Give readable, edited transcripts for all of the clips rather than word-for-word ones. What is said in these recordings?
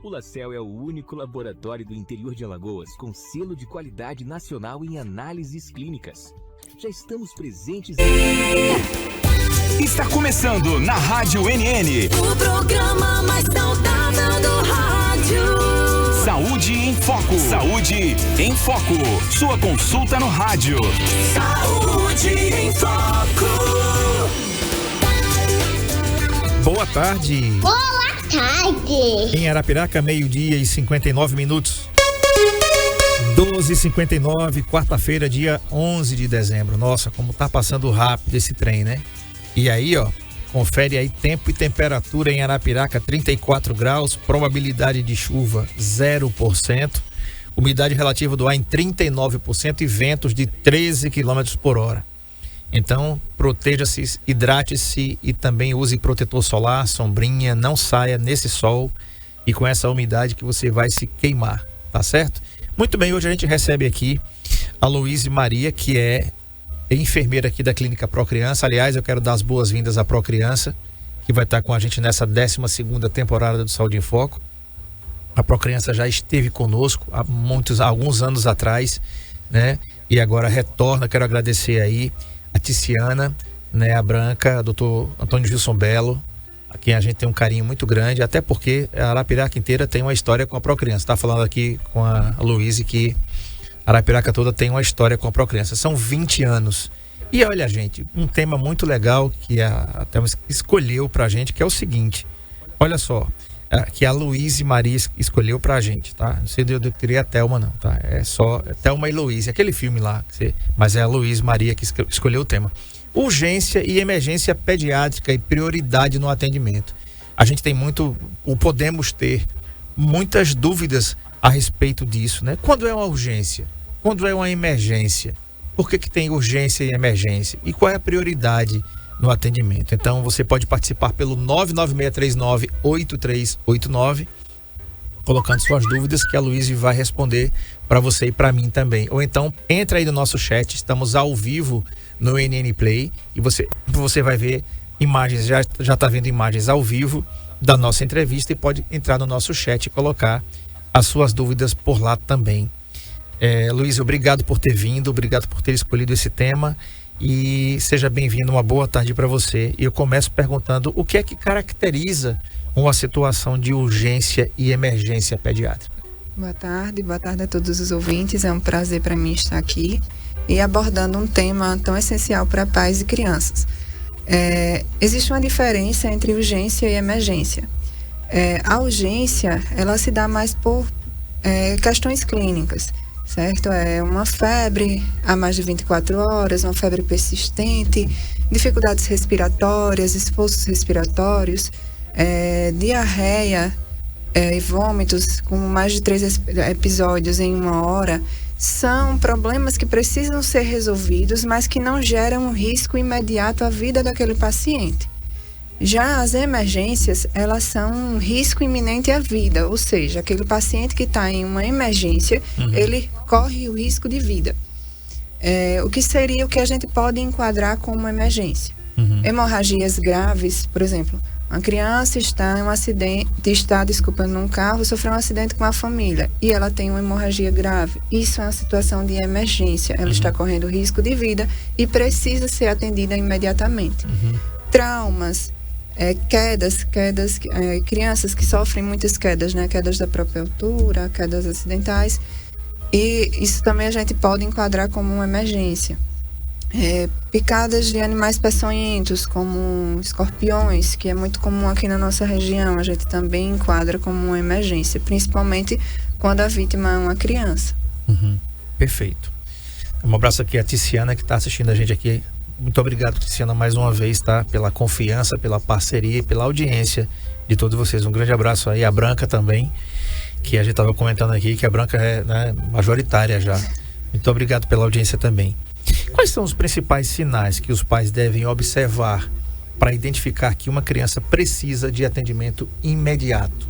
O LaCell é o único laboratório do interior de Alagoas com selo de qualidade nacional em análises clínicas. Já estamos presentes em... Está começando na Rádio NN. O programa mais saudável do rádio. Saúde em Foco. Saúde em Foco. Sua consulta no rádio. Saúde em Foco. Boa tarde. Boa tarde. Em Arapiraca, 12:59. 12:59, quarta-feira, dia 11 de dezembro. Nossa, como tá passando rápido esse trem, né? E aí, ó, confere aí tempo e temperatura em Arapiraca, 34 graus, probabilidade de chuva 0%, umidade relativa do ar em 39% e ventos de 13 km por hora. Então, proteja-se, hidrate-se e também use protetor solar, sombrinha, não saia nesse sol e com essa umidade que você vai se queimar, tá certo? Muito bem, hoje a gente recebe aqui a Luíse Maria, que é enfermeira aqui da Clínica Procriança. Aliás, eu quero dar as boas-vindas à Procriança, que vai estar com a gente nessa 12ª temporada do Saúde em Foco. A Procriança já esteve conosco há alguns anos atrás, né? E agora retorna. Quero agradecer aí a Tiziana, né, a Branca, a doutor Antônio Gilson Belo, a quem a gente tem um carinho muito grande, até porque a Arapiraca inteira tem uma história com a Procriança. Está falando aqui com a Luíse que a Arapiraca toda tem uma história com a Procriança. São 20 anos. E olha, gente, um tema muito legal que a Thelma escolheu pra gente, que é o seguinte. Olha só, que a Luíse Maria escolheu pra gente, tá? Não sei de onde eu tirei a Thelma, não, tá? É só Thelma e Luíse, aquele filme lá, mas é a Luíse Maria que escolheu o tema. Urgência e emergência pediátrica e prioridade no atendimento. A gente tem podemos ter muitas dúvidas a respeito disso, né? Quando é uma urgência? Quando é uma emergência? Por que tem urgência e emergência? E qual é a prioridade no atendimento? Então você pode participar pelo 99639-8389, colocando suas dúvidas, que a Luíse vai responder para você e para mim também. Ou então entra aí no nosso chat, estamos ao vivo no NN Play e você vai ver imagens, já está vendo imagens ao vivo da nossa entrevista e pode entrar no nosso chat e colocar as suas dúvidas por lá também. Luíse, obrigado por ter vindo, obrigado por ter escolhido esse tema e seja bem-vindo, uma boa tarde para você. E eu começo perguntando o que é que caracteriza uma situação de urgência e emergência pediátrica. Boa tarde a todos os ouvintes, é um prazer para mim estar aqui e abordando um tema tão essencial para pais e crianças. Existe uma diferença entre urgência e emergência. A urgência, ela se dá mais por questões clínicas, certo? É uma febre há mais de 24 horas, uma febre persistente, dificuldades respiratórias, esforços respiratórios, diarreia e vômitos com mais de 3 episódios em 1 hora. São problemas que precisam ser resolvidos, mas que não geram um risco imediato à vida daquele paciente. Já as emergências, elas são um risco iminente à vida, ou seja, aquele paciente que está em uma emergência, ele corre o risco de vida. O que seria o que a gente pode enquadrar como emergência? Hemorragias graves, por exemplo, uma criança está em um acidente, num carro, sofreu um acidente com a família e ela tem uma hemorragia grave. Isso é uma situação de emergência, ela está correndo risco de vida e precisa ser atendida imediatamente. Traumas, quedas, crianças que sofrem muitas quedas, né? Quedas da própria altura, quedas acidentais, e isso também a gente pode enquadrar como uma emergência. Picadas de animais peçonhentos, como escorpiões, que é muito comum aqui na nossa região, a gente também enquadra como uma emergência, principalmente quando a vítima é uma criança. Perfeito. Um abraço aqui a Tiziana, que está assistindo a gente aqui. Muito obrigado, Tiziana, mais uma vez, tá? Pela confiança, pela parceria e pela audiência de todos vocês. Um grande abraço aí, a Branca também, que a gente estava comentando aqui, que a Branca é, né, majoritária já. Muito obrigado pela audiência também. Quais são os principais sinais que os pais devem observar para identificar que uma criança precisa de atendimento imediato?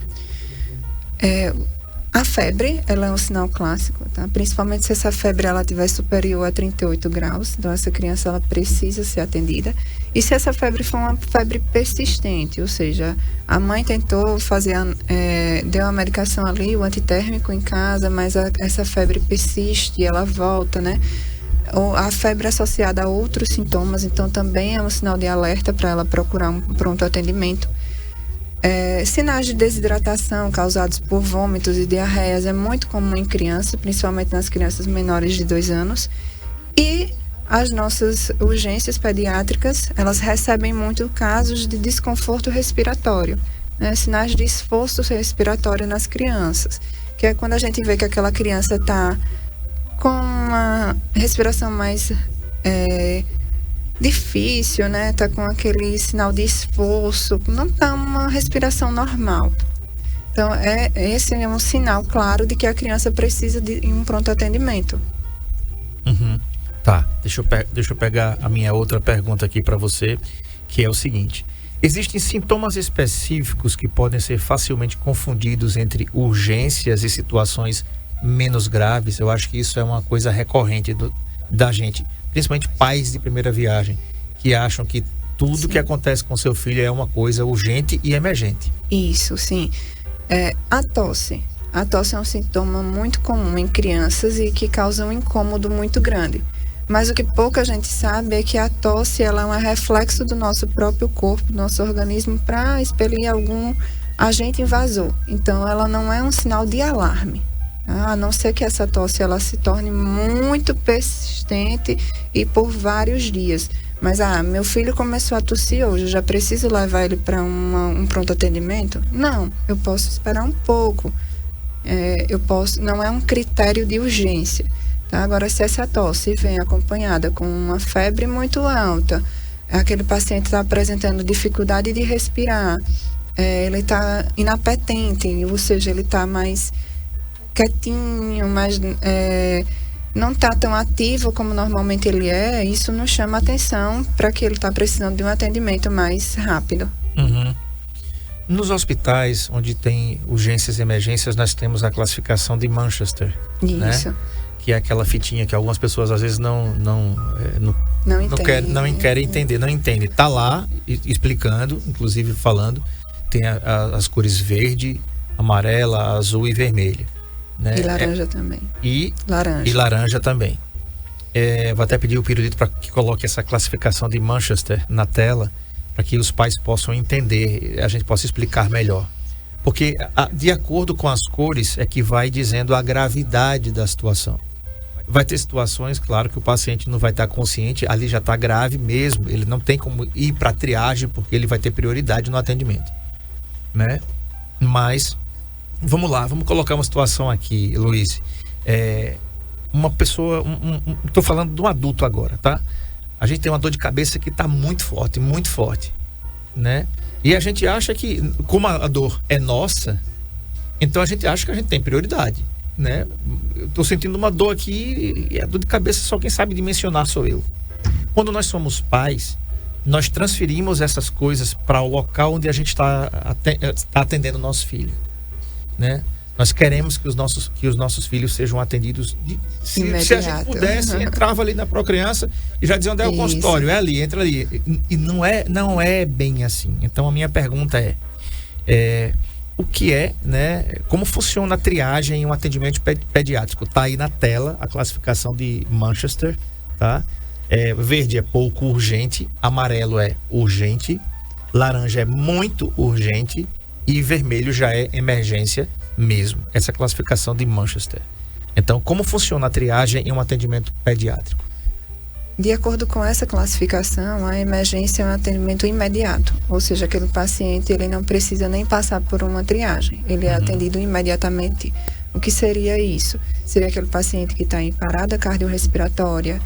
A febre, ela é um sinal clássico, tá? Principalmente se essa febre ela tiver superior a 38 graus, então essa criança ela precisa ser atendida. E se essa febre for uma febre persistente, ou seja, a mãe tentou fazer, deu a medicação ali, o antitérmico em casa, mas essa febre persiste, ela volta, né? Ou a febre associada a outros sintomas, então também é um sinal de alerta para ela procurar um pronto atendimento. Sinais de desidratação causados por vômitos e diarreias é muito comum em crianças, principalmente nas crianças menores de 2 anos. E as nossas urgências pediátricas, elas recebem muito casos de desconforto respiratório, né? Sinais de esforço respiratório nas crianças, que é quando a gente vê que aquela criança está com uma respiração mais difícil, né? Tá com aquele sinal de esforço, não tá uma respiração normal. Então, esse é um sinal claro de que a criança precisa de um pronto atendimento. Uhum. Tá, deixa eu pegar a minha outra pergunta aqui para você, que é o seguinte: existem sintomas específicos que podem ser facilmente confundidos entre urgências e situações menos graves? Eu acho que isso é uma coisa recorrente da gente, principalmente pais de primeira viagem, que acham que tudo que acontece com seu filho é uma coisa urgente e emergente. Isso, sim. A tosse. A tosse é um sintoma muito comum em crianças e que causa um incômodo muito grande. Mas o que pouca gente sabe é que a tosse ela é um reflexo do nosso próprio corpo, do nosso organismo, para expelir algum agente invasor. Então, ela não é um sinal de alarme. A não ser que essa tosse ela se torne muito persistente e por vários dias. Mas, meu filho começou a tossir hoje, eu já preciso levar ele para um pronto atendimento? Não, eu posso esperar um pouco. Não é um critério de urgência. Tá? Agora, se essa tosse vem acompanhada com uma febre muito alta, aquele paciente está apresentando dificuldade de respirar, ele está inapetente, ou seja, ele está mais quietinho, mas não está tão ativo como normalmente ele isso nos chama atenção para que ele está precisando de um atendimento mais rápido. Uhum. Nos hospitais onde tem urgências e emergências, nós temos a classificação de Manchester. Isso. Né? Que é aquela fitinha que algumas pessoas às vezes não querem entender, não entendem. Tá lá explicando, inclusive falando, tem as cores verde, amarela, azul e vermelha. Né? E laranja também. E laranja também. Vou até pedir o Pirulito para que coloque essa classificação de Manchester na tela, para que os pais possam entender, a gente possa explicar melhor. Porque de acordo com as cores é que vai dizendo a gravidade da situação. Vai ter situações, claro, que o paciente não vai estar consciente, ali já está grave mesmo, ele não tem como ir para a triagem porque ele vai ter prioridade no atendimento, né? Mas vamos lá, vamos colocar uma situação aqui, Luiz. Uma pessoa, estou falando de um adulto agora, tá? A gente tem uma dor de cabeça que está muito forte, né? E a gente acha que, como a dor é nossa, então a gente acha que a gente tem prioridade, né? Eu estou sentindo uma dor aqui e a dor de cabeça só quem sabe dimensionar sou eu. Quando nós somos pais, nós transferimos essas coisas para o local onde a gente está atendendo o nosso filho, né? Nós queremos que os nossos filhos sejam atendidos se a gente pudesse, entrava ali na Procriança e já dizia onde é o consultório, é ali, entra ali. E não é bem assim. Então a minha pergunta o que né? Como funciona a triagem em um atendimento pediátrico? Tá aí na tela a classificação de Manchester, tá? Verde é pouco urgente, amarelo é urgente, laranja é muito urgente e vermelho já é emergência mesmo. Essa classificação de Manchester. Então, como funciona a triagem em um atendimento pediátrico? De acordo com essa classificação, a emergência é um atendimento imediato, ou seja, aquele paciente ele não precisa nem passar por uma triagem, ele é atendido imediatamente. O que seria isso? Seria aquele paciente que está em parada cardiorrespiratória,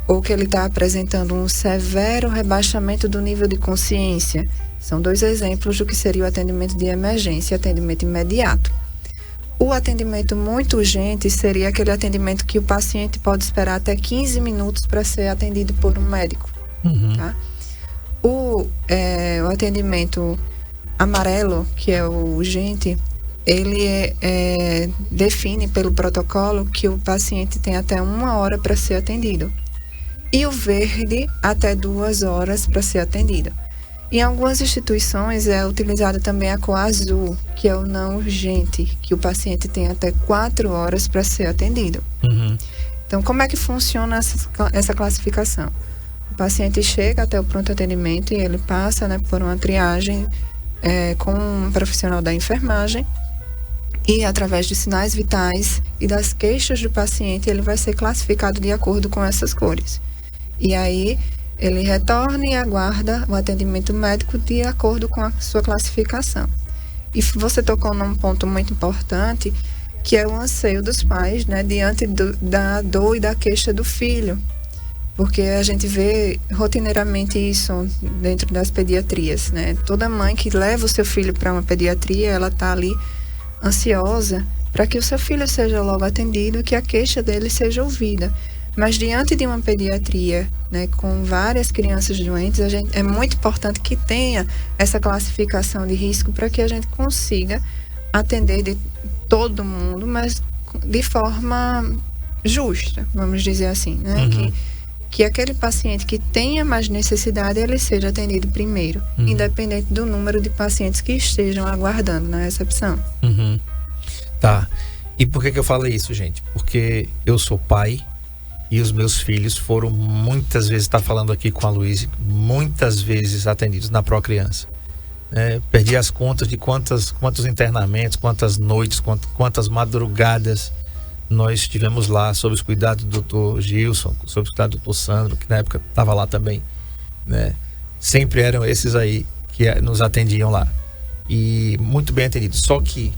ou que ele está apresentando um severo rebaixamento do nível de consciência. São 2 exemplos do que seria o atendimento de emergência e atendimento imediato. O atendimento muito urgente seria aquele atendimento que o paciente pode esperar até 15 minutos para ser atendido por um médico. Tá? O atendimento amarelo, que é o urgente, ele define pelo protocolo que o paciente tem até 1 hora para ser atendido. E o verde, até 2 horas para ser atendido. Em algumas instituições é utilizada também a cor azul, que é o não urgente, que o paciente tem até 4 horas para ser atendido. Uhum. Então, como é que funciona essa classificação? O paciente chega até o pronto atendimento e ele passa, né, por uma triagem com um profissional da enfermagem, e através de sinais vitais e das queixas do paciente, ele vai ser classificado de acordo com essas cores. E aí, ele retorna e aguarda o atendimento médico de acordo com a sua classificação. E você tocou num ponto muito importante, que é o anseio dos pais, né, diante da dor e da queixa do filho. Porque a gente vê rotineiramente isso dentro das pediatrias, né? Toda mãe que leva o seu filho para uma pediatria, ela está ali ansiosa para que o seu filho seja logo atendido e que a queixa dele seja ouvida. Mas diante de uma pediatria, né, com várias crianças doentes, é muito importante que tenha essa classificação de risco para que a gente consiga atender de todo mundo, mas de forma justa, vamos dizer assim, né? Uhum. Que aquele paciente que tenha mais necessidade, ele seja atendido primeiro, independente do número de pacientes que estejam aguardando na recepção. Uhum. Tá. E por que eu falei isso, gente? Porque eu sou pai e os meus filhos foram muitas vezes, tá falando aqui com a Luísa, muitas vezes atendidos na Procriança. Perdi as contas de quantos internamentos, quantas noites, quantas madrugadas nós estivemos lá, sob os cuidados do Dr. Gilson, sob os cuidados do Dr. Sandro, que na época estava lá também, né? Sempre eram esses aí que nos atendiam lá. E muito bem atendidos. Só que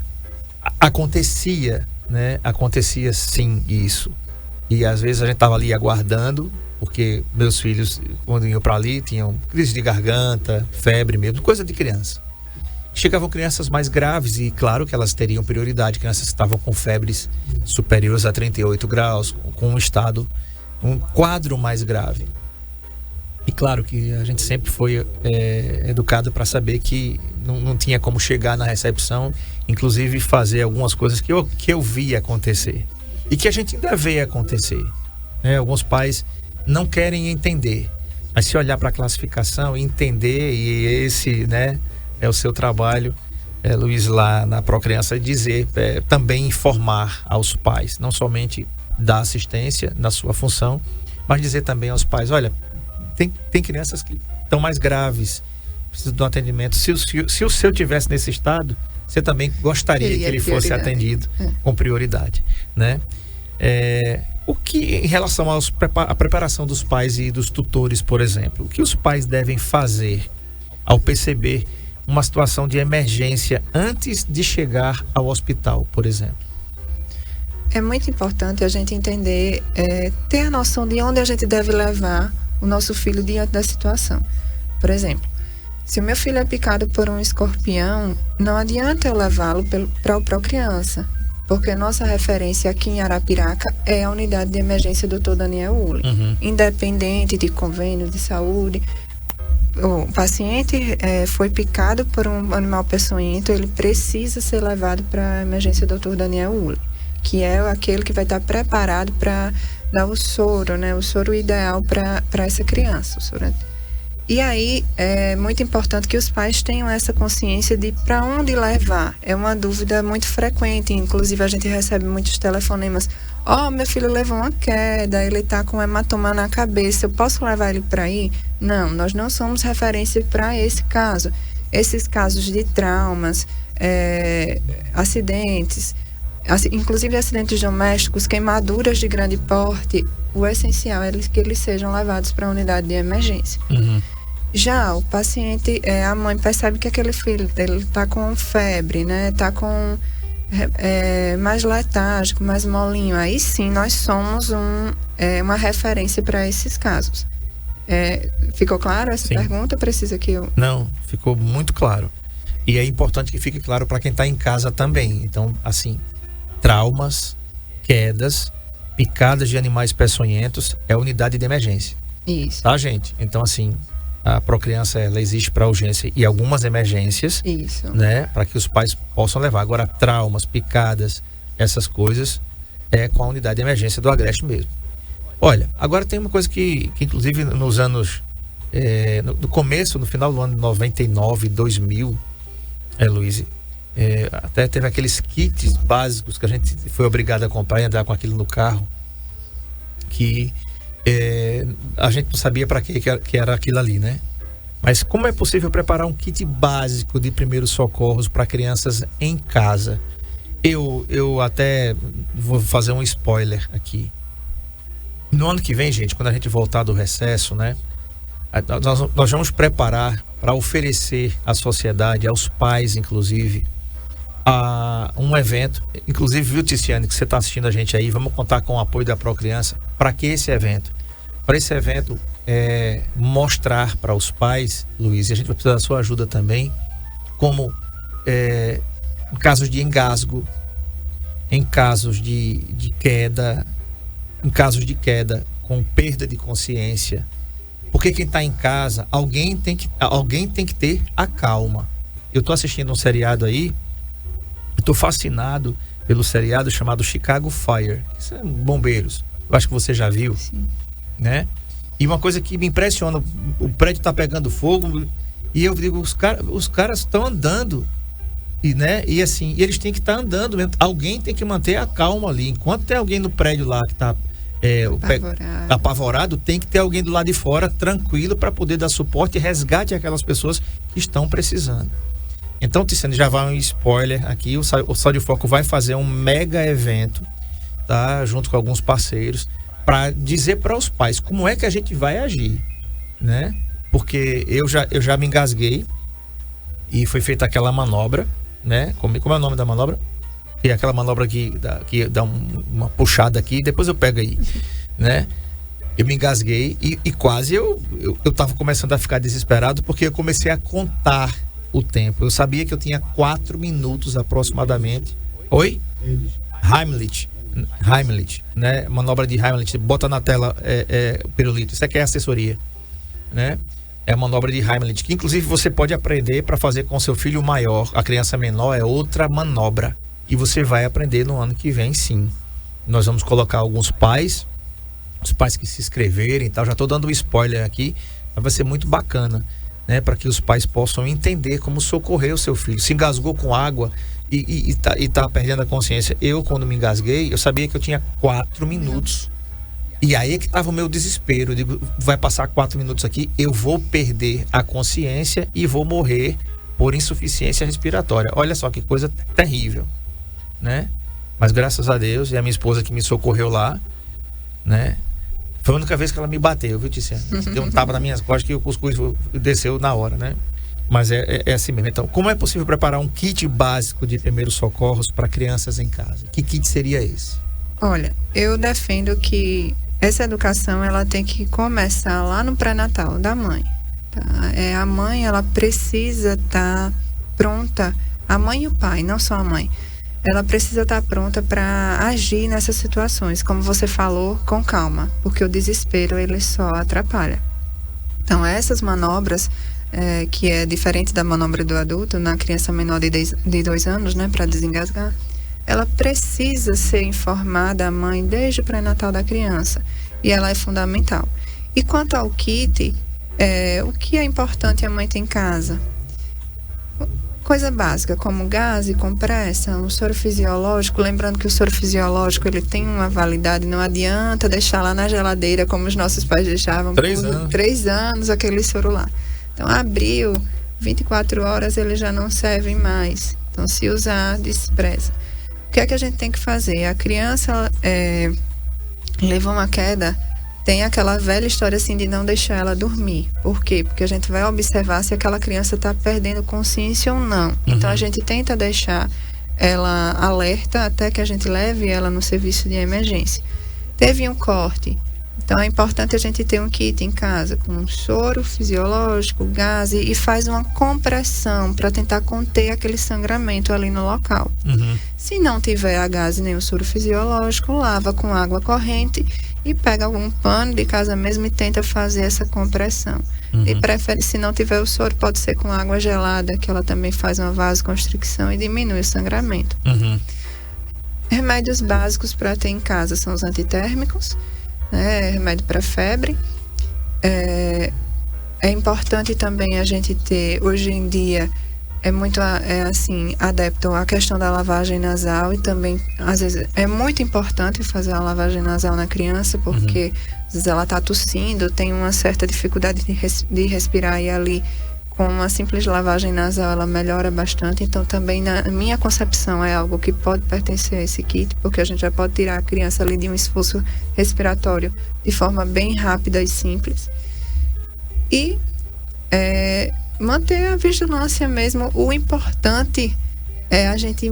acontecia, né? Acontecia sim isso. E às vezes a gente estava ali aguardando, porque meus filhos, quando iam para ali, tinham crise de garganta, febre mesmo, coisa de criança. Chegavam crianças mais graves e claro que elas teriam prioridade, crianças que estavam com febres superiores a 38 graus, com um quadro mais grave. E claro que a gente sempre foi educado para saber que não tinha como chegar na recepção, inclusive fazer algumas coisas que eu via acontecer. E que a gente ainda vê acontecer, né? Alguns pais não querem entender, mas se olhar para a classificação e entender, e esse, né, é o seu trabalho, Luiz, lá na Procriança, dizer, também informar aos pais, não somente dar assistência na sua função, mas dizer também aos pais, olha, tem crianças que estão mais graves, precisam de um atendimento. Se o seu tivesse nesse estado, você também gostaria que ele fosse atendido com prioridade, né? O que, em relação à preparação dos pais e dos tutores, por exemplo, o que os pais devem fazer ao perceber uma situação de emergência antes de chegar ao hospital, por exemplo? É muito importante a gente entender, ter a noção de onde a gente deve levar o nosso filho diante da situação. Por exemplo, se o meu filho é picado por um escorpião, não adianta eu levá-lo para o Procriança, porque a nossa referência aqui em Arapiraca é a unidade de emergência Dr. Daniel Uli. Independente de convênio de saúde, o paciente foi picado por um animal peçonhento, ele precisa ser levado para a emergência Dr. Daniel Uli, que é aquele que vai estar preparado para dar o soro, né? O soro ideal para essa criança. O soro. E aí é muito importante que os pais tenham essa consciência de para onde levar. É uma dúvida muito frequente, inclusive a gente recebe muitos telefonemas. Meu filho levou uma queda, ele está com hematoma na cabeça, eu posso levar ele para aí? Não, nós não somos referência para esse caso. Esses casos de traumas, acidentes, inclusive acidentes domésticos, queimaduras de grande porte, o essencial é que eles sejam levados para a unidade de emergência. Já o paciente, a mãe percebe que aquele filho dele está com febre, né? Está com mais letárgico, mais molinho. Aí sim, nós somos uma referência para esses casos. Ficou claro essa pergunta? Precisa que eu... Não, ficou muito claro. E é importante que fique claro para quem está em casa também. Então, assim, traumas, quedas, picadas de animais peçonhentos é unidade de emergência. Isso. Tá, gente? Então, assim, A Procriança, ela existe para urgência e algumas emergências, Isso. né? Para que os pais possam levar. Agora, traumas, picadas, essas coisas, é com a unidade de emergência do Agreste mesmo. Olha, agora tem uma coisa que inclusive nos anos, no começo, no final do ano de 99, 2000, Luiz, até teve aqueles kits básicos que a gente foi obrigado a comprar e andar com aquilo no carro, que a gente não sabia para que era aquilo ali, né? Mas como é possível preparar um kit básico de primeiros socorros para crianças em casa? Eu até vou fazer um spoiler aqui. No ano que vem, gente, quando a gente voltar do recesso, né? Nós vamos preparar para oferecer à sociedade, aos pais, inclusive, um evento. Inclusive, viu, Ticiane, que você está assistindo a gente aí, vamos contar com o apoio da Procriança. Para que esse evento? Para esse evento mostrar para os pais, Luiz, e a gente vai precisar da sua ajuda também, como em casos de engasgo, em casos de queda, em casos de queda com perda de consciência. Porque quem está em casa, alguém tem que ter a calma. Eu estou assistindo um seriado aí, estou fascinado pelo seriado chamado Chicago Fire, que são bombeiros. Eu acho que você já viu. Sim. Né? E uma coisa que me impressiona, o prédio está pegando fogo e eu digo, os caras estão andando e assim, eles têm que estar andando mesmo. Alguém tem que manter a calma ali. Enquanto tem alguém no prédio lá que está apavorado, tem que ter alguém do lado de fora tranquilo para poder dar suporte e resgate àquelas pessoas que estão precisando. Então, Ticiane, já vai um spoiler aqui, o Sal de Foco vai fazer um mega evento, tá? Junto com alguns parceiros, para dizer para os pais como é que a gente vai agir, né? Porque eu já me engasguei e foi feita aquela manobra, né? Como é o nome da manobra? E aquela manobra que dá uma puxada aqui, depois eu pego aí, né? Eu me engasguei e quase eu tava começando a ficar desesperado, porque eu comecei a contar o tempo. Eu sabia que eu tinha 4 minutos aproximadamente. Oi? Heimlich, né? Manobra de Heimlich. Bota na tela o pirulito. Isso aqui é assessoria, né? É a manobra de Heimlich, que inclusive você pode aprender para fazer com seu filho maior. A criança menor é outra manobra. E você vai aprender no ano que vem, sim. Nós vamos colocar alguns pais, os pais que se inscreverem e tal. Já estou dando um spoiler aqui, mas vai ser muito bacana, né? Para que os pais possam entender como socorrer o seu filho. Se engasgou com água e tá perdendo a consciência. Eu, quando me engasguei, eu sabia que eu tinha 4 minutos. E aí que estava o meu desespero. Eu digo, vai passar 4 minutos aqui, eu vou perder a consciência e vou morrer por insuficiência respiratória. Olha só que coisa terrível, né? Mas graças a Deus, e a minha esposa que me socorreu lá, né? Foi a única vez que ela me bateu, viu, Ticiane? Deu um tapa nas minhas costas que o cuscuz desceu na hora, né? Mas é assim mesmo. Então, como é possível preparar um kit básico de primeiros socorros para crianças em casa? Que kit seria esse? Olha, eu defendo que essa educação ela tem que começar lá no pré-natal da mãe. Tá? A mãe, ela precisa estar pronta, a mãe e o pai, não só a mãe. Ela precisa estar pronta para agir nessas situações, como você falou, com calma, porque o desespero ele só atrapalha. Então, essas manobras, que é diferente da manobra do adulto, na criança menor de 2 anos, né, para desengasgar, ela precisa ser informada, a mãe, desde o pré-natal da criança, e ela é fundamental. E quanto ao kit, o que é importante a mãe ter em casa? Coisa básica, como gás e compressa, um soro fisiológico. Lembrando que o soro fisiológico ele tem uma validade, não adianta deixar lá na geladeira como os nossos pais deixavam 3 anos aquele soro lá. Então, abriu 24 horas, ele já não serve mais. Então, se usar, despreza. O que é que a gente tem que fazer? A criança levou uma queda, tem aquela velha história assim de não deixar ela dormir. Por quê? Porque a gente vai observar se aquela criança está perdendo consciência ou não. Uhum. Então a gente tenta deixar ela alerta até que a gente leve ela no serviço de emergência. Teve um corte, então é importante a gente ter um kit em casa com soro fisiológico, gás e faz uma compressão para tentar conter aquele sangramento ali no local. Uhum. Se não tiver a gás nem o soro fisiológico, lava com água corrente e pega algum pano de casa mesmo e tenta fazer essa compressão. E prefere, se não tiver o soro, pode ser com água gelada, que ela também faz uma vasoconstricção e diminui o sangramento. Remédios básicos para ter em casa são os antitérmicos, né? Remédio para febre. É importante também a gente ter, hoje em dia, é muito assim, adepto à questão da lavagem nasal, e também, às vezes, é muito importante fazer a lavagem nasal na criança, porque às vezes ela está tossindo, tem uma certa dificuldade de respirar, e ali, com uma simples lavagem nasal, ela melhora bastante. Então, também, na minha concepção, é algo que pode pertencer a esse kit, porque a gente já pode tirar a criança ali de um esforço respiratório de forma bem rápida e simples. E manter a vigilância mesmo. O importante é a gente,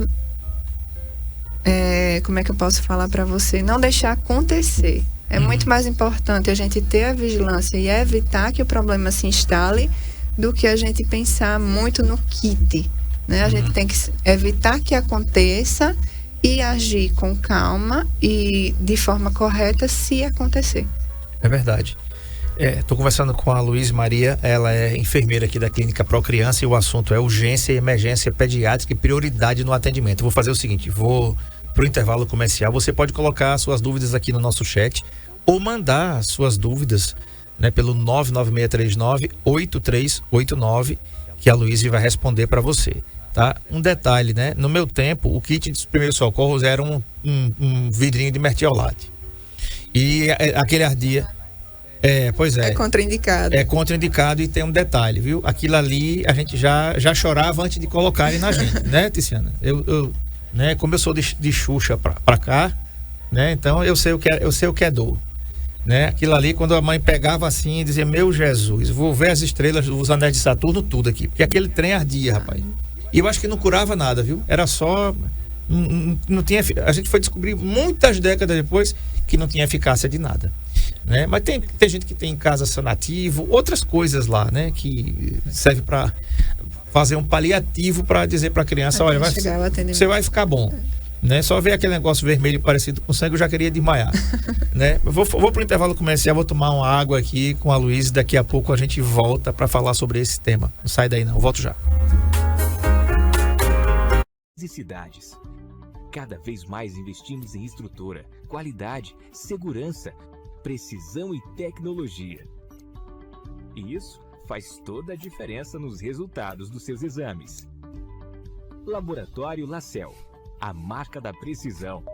como é que eu posso falar para você? Não deixar acontecer. É muito mais importante a gente ter a vigilância e evitar que o problema se instale do que a gente pensar muito no kit, né? A gente tem que evitar que aconteça e agir com calma e de forma correta se acontecer. É verdade. Estou conversando com a Luísa Maria, ela é enfermeira aqui da Clínica Pro Criança, e o assunto é urgência e emergência pediátrica e prioridade no atendimento. Eu vou fazer o seguinte, vou para o intervalo comercial. Você pode colocar suas dúvidas aqui no nosso chat ou mandar suas dúvidas, né, pelo 99639-8389, que a Luísa vai responder para você, tá? Um detalhe, né? No meu tempo, o kit dos primeiros socorros era um vidrinho de mertiolate. E aquele ardia... pois é. É contraindicado. É contraindicado, e tem um detalhe, viu? Aquilo ali a gente já chorava antes de colocarem na gente, né, Tiziana? Né, como eu sou de Xuxa pra cá, né? Então eu sei o que é dor, né? Aquilo ali, quando a mãe pegava assim e dizia: meu Jesus, vou ver as estrelas, os anéis de Saturno, tudo aqui, porque aquele trem ardia, rapaz. E eu acho que não curava nada, viu? Era só... Não tinha... A gente foi descobrir muitas décadas depois que não tinha eficácia de nada, né? Mas tem gente que tem em casa sanativo, outras coisas lá, né? Que serve para fazer um paliativo, para dizer para a criança: olha, você vai ficar bom, né? Só ver aquele negócio vermelho parecido com sangue, eu já queria desmaiar, né? Eu vou para o intervalo comercial, vou tomar uma água aqui com a Luísa, e daqui a pouco a gente volta para falar sobre esse tema. Não sai daí não, eu volto já. E cidades. Cada vez mais investimos em estrutura, qualidade, segurança, precisão e tecnologia. E isso faz toda a diferença nos resultados dos seus exames. Laboratório Lacel, a marca da precisão.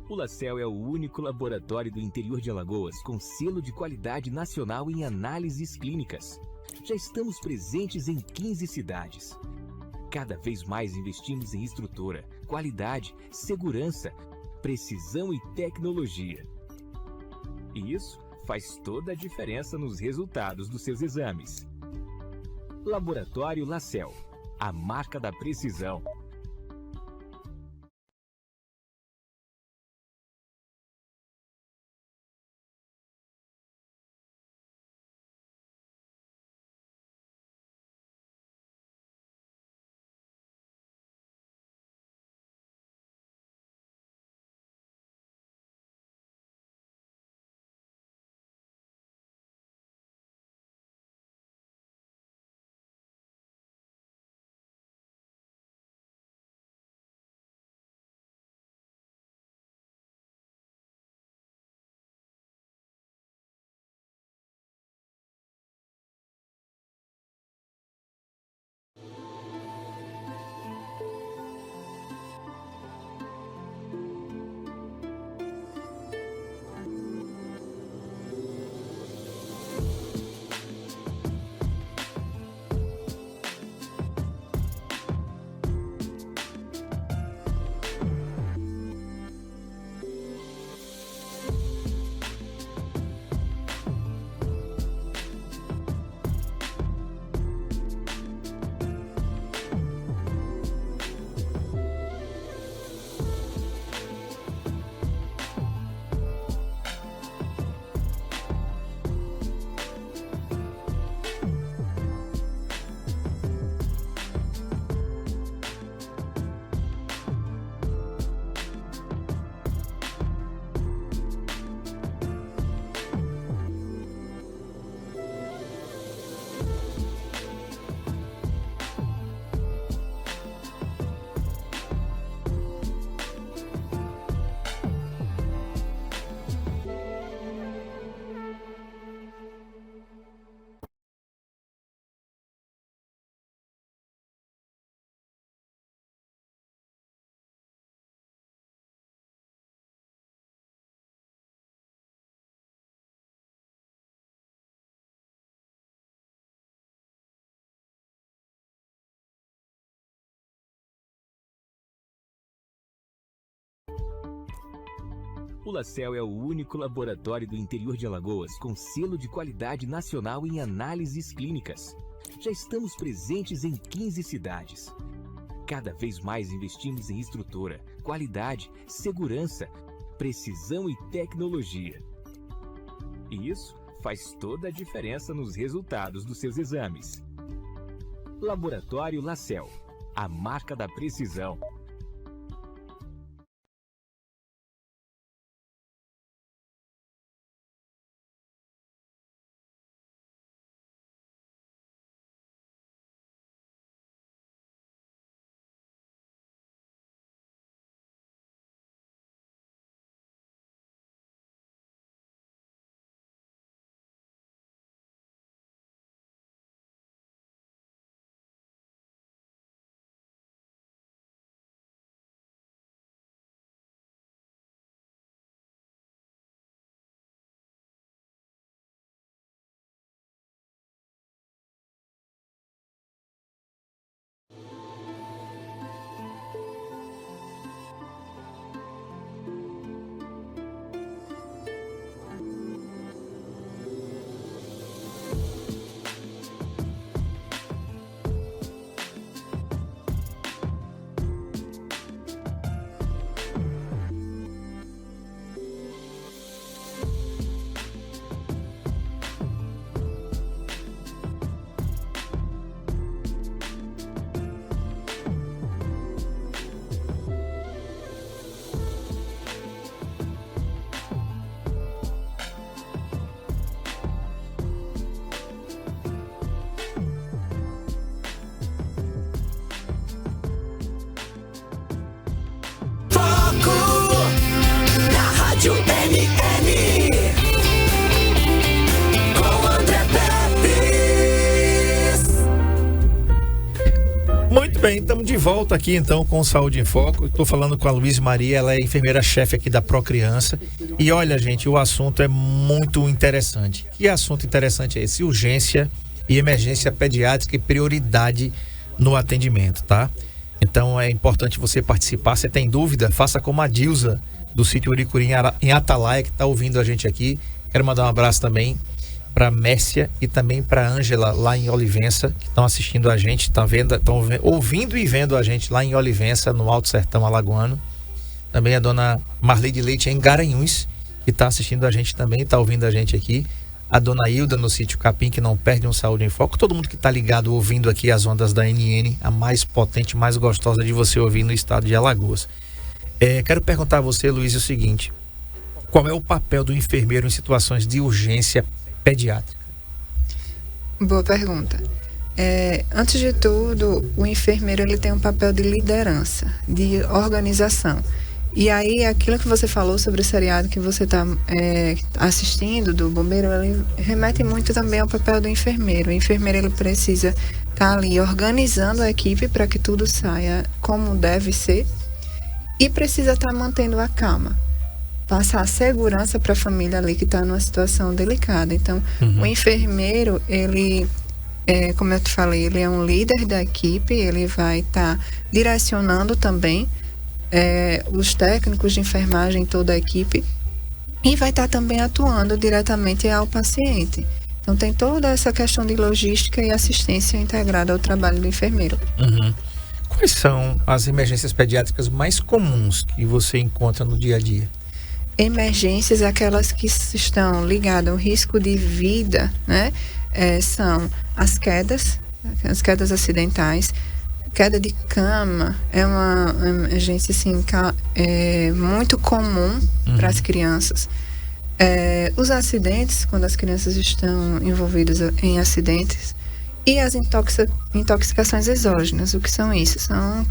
O LaCell é o único laboratório do interior de Alagoas com selo de qualidade nacional em análises clínicas. Já estamos presentes em 15 cidades. Cada vez mais investimos em estrutura, qualidade, segurança, precisão e tecnologia. E isso faz toda a diferença nos resultados dos seus exames. Laboratório LaCell, a marca da precisão. O LaCell é o único laboratório do interior de Alagoas com selo de qualidade nacional em análises clínicas. Já estamos presentes em 15 cidades. Cada vez mais investimos em estrutura, qualidade, segurança, precisão e tecnologia. E isso faz toda a diferença nos resultados dos seus exames. Laboratório LaCell, a marca da precisão. Rádio NN com André Pérez. Muito bem, estamos de volta aqui então com o Saúde em Foco. Estou falando com a Luiz Maria, ela é enfermeira-chefe aqui da Procriança. E olha, gente, o assunto é muito interessante. Que assunto interessante é esse? Urgência e emergência pediátrica e prioridade no atendimento, tá? Então é importante você participar. Se tem dúvida, faça como a Dilza do sítio Uricuri em Atalaia, que está ouvindo a gente aqui. Quero mandar um abraço também para Mércia e também para Ângela lá em Olivença, que estão assistindo a gente, estão ouvindo e vendo a gente lá em Olivença, no Alto Sertão Alagoano. Também a dona Marli de Leite em Garanhuns, que está assistindo a gente também, está ouvindo a gente aqui. A dona Hilda no sítio Capim, que não perde um Saúde em Foco. Todo mundo que está ligado ouvindo aqui as ondas da NN, a mais potente, mais gostosa de você ouvir no estado de Alagoas. Quero perguntar a você, Luiz, o seguinte: qual é o papel do enfermeiro em situações de urgência pediátrica? Boa pergunta. Antes de tudo, o enfermeiro ele tem um papel de liderança, de organização. E aí, aquilo que você falou sobre o seriado que você está assistindo, do bombeiro, ele remete muito também ao papel do enfermeiro. O enfermeiro ele precisa estar ali organizando a equipe para que tudo saia como deve ser e precisa estar mantendo a calma. Passar a segurança para a família ali que está numa situação delicada. Então, o enfermeiro, ele, como eu te falei, ele é um líder da equipe, ele vai estar direcionando também os técnicos de enfermagem, toda a equipe, e vai estar também atuando diretamente ao paciente. Então, tem toda essa questão de logística e assistência integrada ao trabalho do enfermeiro. Quais são as emergências pediátricas mais comuns que você encontra no dia a dia? Emergências, aquelas que estão ligadas ao risco de vida, né? São as quedas acidentais. Queda de cama é uma emergência assim, muito comum para as crianças. Os acidentes, quando as crianças estão envolvidas em acidentes, e as intoxicações exógenas. O que são isso? São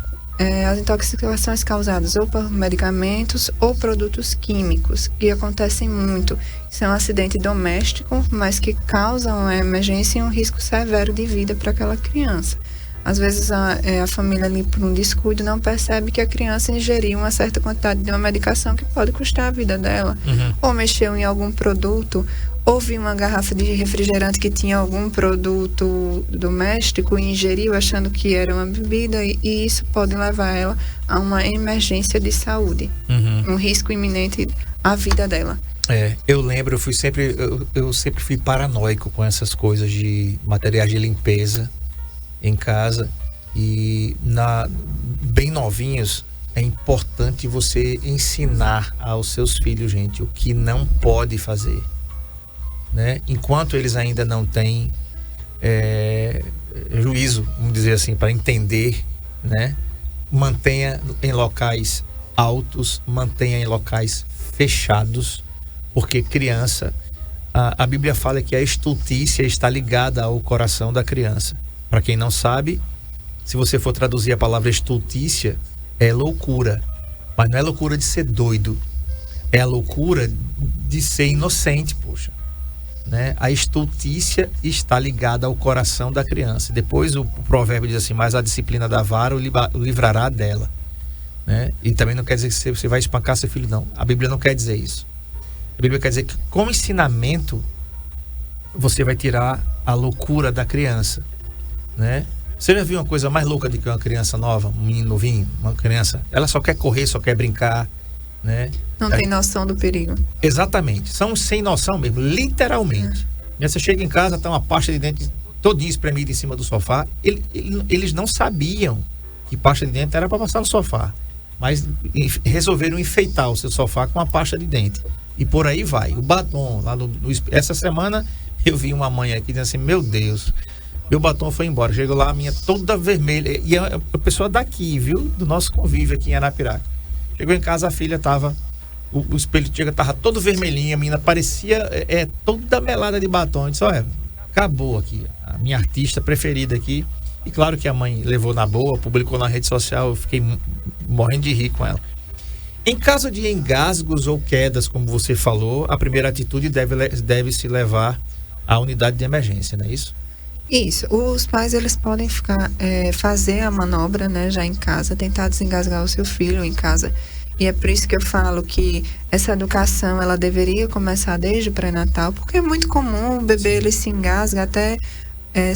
as intoxicações causadas ou por medicamentos ou produtos químicos, que acontecem muito. São um acidente doméstico, mas que causam uma emergência e um risco severo de vida para aquela criança. Às vezes a família ali, por um descuido, não percebe que a criança ingeriu uma certa quantidade de uma medicação que pode custar a vida dela. Ou mexeu em algum produto, ou viu uma garrafa de refrigerante que tinha algum produto doméstico e ingeriu achando que era uma bebida, e isso pode levar ela a uma emergência de saúde. Um risco iminente à vida dela. Eu lembro, eu sempre fui paranoico com essas coisas de materiais de limpeza em casa, e bem novinhos é importante você ensinar aos seus filhos, gente, o que não pode fazer, né? Enquanto eles ainda não têm juízo, vamos dizer assim, para entender, né? Mantenha em locais altos, mantenha em locais fechados, porque criança, a Bíblia fala que a estultícia está ligada ao coração da criança. Para quem não sabe, se você for traduzir a palavra estultícia, é loucura. Mas não é loucura de ser doido. É a loucura de ser inocente, poxa. Né? A estultícia está ligada ao coração da criança. Depois o provérbio diz assim: mas a disciplina da vara o livrará dela. Né? E também não quer dizer que você vai espancar seu filho, não. A Bíblia não quer dizer isso. A Bíblia quer dizer que com ensinamento você vai tirar a loucura da criança. Né? Você já viu uma coisa mais louca do que uma criança nova, um menino novinho, uma criança? Ela só quer correr, só quer brincar, né? Não tem noção do perigo. Exatamente, são sem noção mesmo, literalmente. Você chega em casa, tá uma pasta de dente todinha espremida em cima do sofá. Eles não sabiam que pasta de dente era para passar no sofá, mas resolveram enfeitar o seu sofá com uma pasta de dente. E por aí vai. O batom, essa semana eu vi uma mãe aqui dizendo assim: meu Deus, meu batom foi embora. Chegou lá, a minha toda vermelha. E a pessoa daqui, viu? Do nosso convívio aqui em Arapiraca. Chegou em casa, a filha tava... O espelho tava todo vermelhinho. A menina parecia toda melada de batom. Eu disse: olha, acabou aqui. A minha artista preferida aqui. E claro que a mãe levou na boa, publicou na rede social. Eu fiquei morrendo de rir com ela. Em caso de engasgos ou quedas, como você falou, a primeira atitude deve se levar à unidade de emergência, não é isso? Isso. Os pais, eles podem fazer a manobra, né, já em casa, tentar desengasgar o seu filho em casa. E é por isso que eu falo que essa educação, ela deveria começar desde o pré-natal, porque é muito comum o bebê, ele se engasga até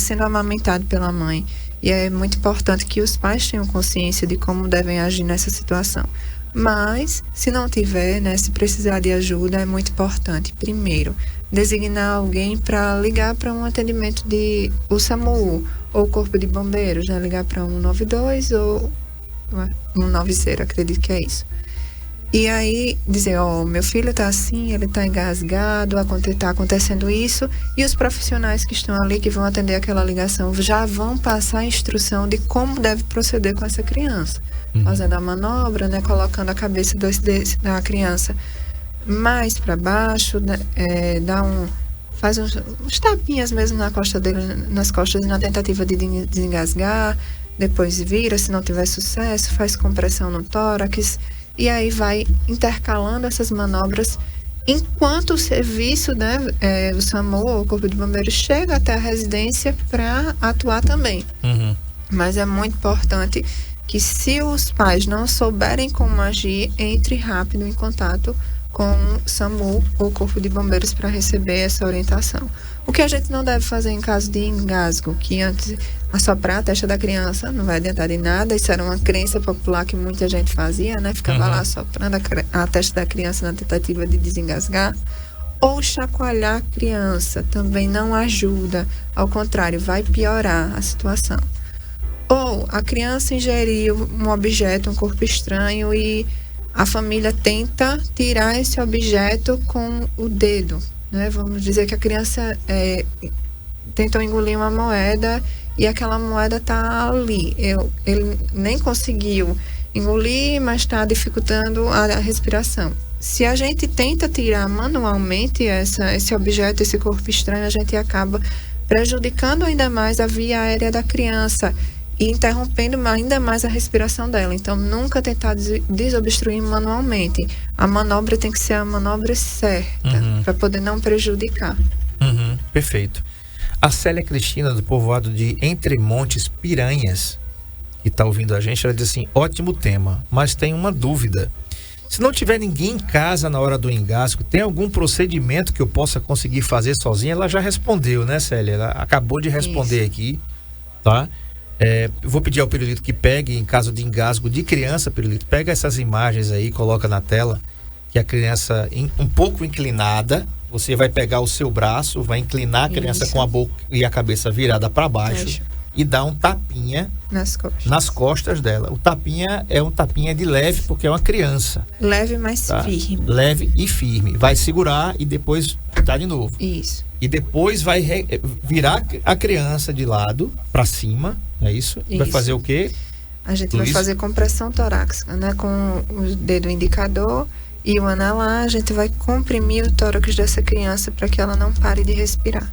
sendo amamentado pela mãe. E é muito importante que os pais tenham consciência de como devem agir nessa situação. Mas, se não tiver, né, se precisar de ajuda, é muito importante, primeiro, designar alguém para ligar para um atendimento de o SAMU ou o Corpo de Bombeiros, né, ligar para 192 ou 190, acredito que é isso. E aí dizer, meu filho tá assim, ele tá engasgado, tá acontecendo isso, e os profissionais que estão ali, que vão atender aquela ligação, já vão passar a instrução de como deve proceder com essa criança. Fazendo a manobra, né, colocando a cabeça da criança mais para baixo, né, faz uns tapinhas mesmo na costa dele, nas costas, na tentativa de desengasgar, depois vira, se não tiver sucesso, faz compressão no tórax. E aí vai intercalando essas manobras enquanto o serviço, né, o SAMU, ou o Corpo de Bombeiros, chega até a residência para atuar também. Mas é muito importante que, se os pais não souberem como agir, entre rápido em contato com o SAMU ou o Corpo de Bombeiros para receber essa orientação. O que a gente não deve fazer em caso de engasgo, que antes assoprar a testa da criança não vai adiantar de nada. Isso era uma crença popular que muita gente fazia, né? Ficava lá assoprando a testa da criança na tentativa de desengasgar. Ou chacoalhar a criança também não ajuda, ao contrário, vai piorar a situação. Ou a criança ingeriu um objeto, um corpo estranho, e a família tenta tirar esse objeto com o dedo, né? Vamos dizer que a criança tentou engolir uma moeda e aquela moeda está ali. Ele nem conseguiu engolir, mas está dificultando a respiração. Se a gente tenta tirar manualmente esse objeto, esse corpo estranho, a gente acaba prejudicando ainda mais a via aérea da criança e interrompendo ainda mais a respiração dela. Então, nunca tentar desobstruir manualmente. A manobra tem que ser a manobra certa, para poder não prejudicar. Perfeito. A Célia Cristina, do povoado de Entre Montes, Piranhas, que está ouvindo a gente, ela diz assim: ótimo tema, mas tem uma dúvida. Se não tiver ninguém em casa na hora do engasgo, tem algum procedimento que eu possa conseguir fazer sozinha? Ela já respondeu, né, Célia? Ela acabou de responder aqui, tá? Vou pedir ao Pirulito que pegue, em caso de engasgo de criança, Pirulito, pega essas imagens aí, coloca na tela, que a criança um pouco inclinada, você vai pegar o seu braço, vai inclinar a criança com a boca e a cabeça virada para baixo e dar um tapinha nas costas dela. O tapinha é um tapinha de leve, porque é uma criança. Leve, mas firme. Leve e firme. Vai segurar e depois dar de novo. Isso. E depois vai virar a criança de lado para cima, é isso? Vai fazer o quê? A gente vai fazer compressão torácica, né? Com o dedo indicador e o anelar, a gente vai comprimir o tórax dessa criança para que ela não pare de respirar.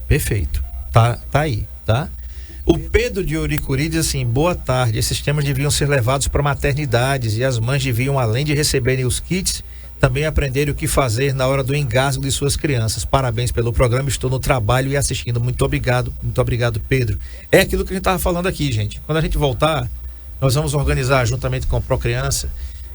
Perfeito. Tá aí, tá? O Pedro de Oricuri diz assim: boa tarde, esses temas deviam ser levados para maternidades e as mães deviam, além de receberem os kits, também aprenderem o que fazer na hora do engasgo de suas crianças. Parabéns pelo programa, estou no trabalho e assistindo. Muito obrigado, Pedro. É aquilo que a gente estava falando aqui, gente. Quando a gente voltar, nós vamos organizar juntamente com a Procriança,